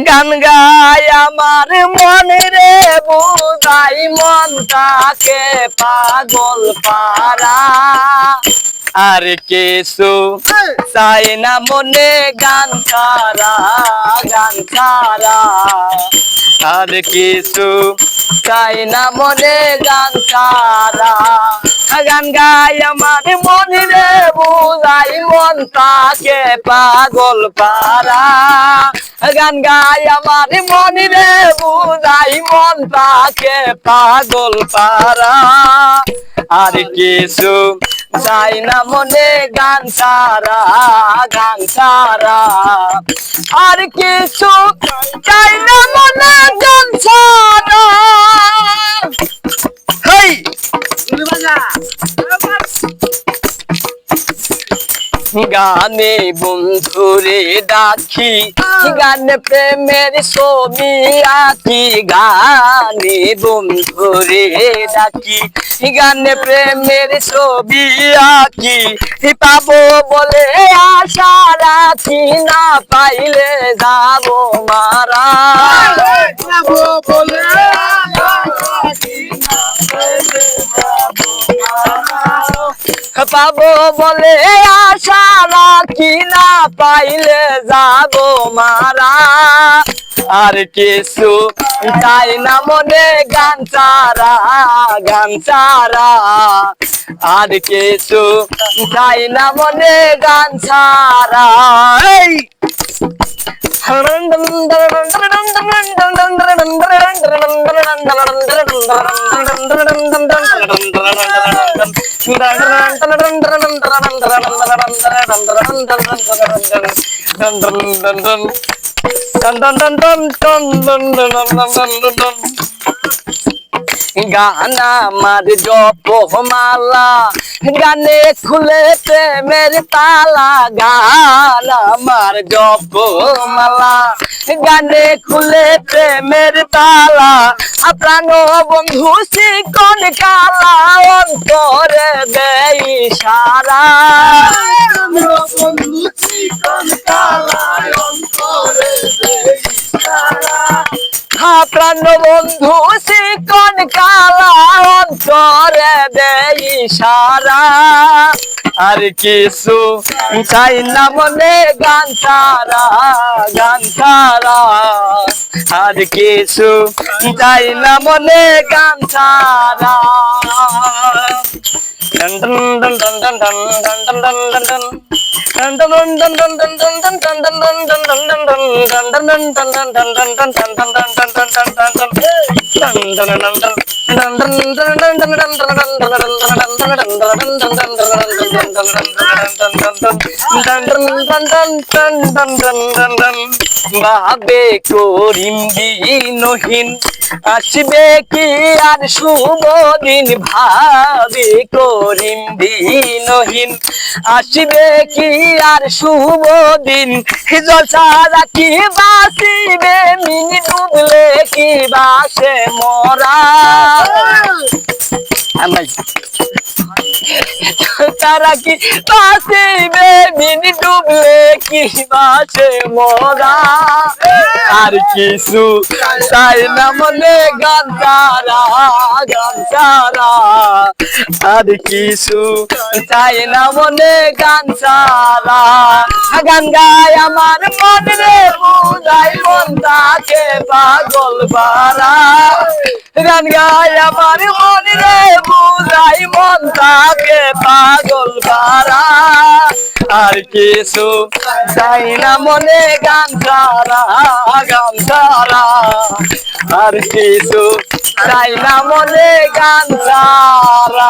গান গায় আমার মনে রে বুঝাই মন তাকে পাগল পারা আর কিছু চাই না মনে গান ছাড়া আর কিছু চাই না মনে গান ছাড়া গান গায় আমার মনে রে বুঝাই মন তাকে পাগল পারা গান গায় আমার মনে রে বুঝাই মন তাকে পাগল পারা আর কিছু চাই না মনে গান ছাড়া আর কিছু চাই না মনে গান ছাড়া হেই গানে বন্ধুরে ডাকি গানে প্রেমের ছবি আঁকি গানে বন্ধুরে ডাকি গানে প্রেমের ছবি আঁকি পাবো বলে আশা রাখি না পাইলে যাবো মারা বলে পাবো বলে আশা রাখি না পাইলে যাবো মারা আর কিছু চাই না মনে গান ছাড়া আর কিছু চাই না মনে গান ছাড়া গানা মার জপমালা গানে খুলে প্রেমের তালা গানা মার জপমালা গানে খুলে প্রেমের তালা প্রাণ বন্ধু শিকন কালা অন্তরে দেই সারা বন্ধু শিকন কালা অন্তরে দেই সারা প্রাণ বন্ধু শিকন কালা অন্তরে দেই সারা আর কিছু চাই না মনে গান ছাড়া আর কিছু চাই না মনে গান ছাড়া ভাবে করিম দিনহীন আসবে কি আর শুভ দিন ভাবে করিম দিনহীন আসবে কি আর শুভ দিন জলসা রাখি বাসিবে মিনি ডুবলে কি বাসে মরা তারা কি বাসিবে মিনি ডুবলে কি বাসে মরা আর কিছু চাই না মনে গান ছাড়া আর কিছু চাই না মনে গান ছাড়া গান গায় আমার মন রে বুঝাই মন তাকে পাগল পারা গান গায় আমার মন রে বুঝাই মন তাকে পাগল পারা আর কিছু চাই না মনে গান ছাড়া আর কিছু চাই না মনে গান ছাড়া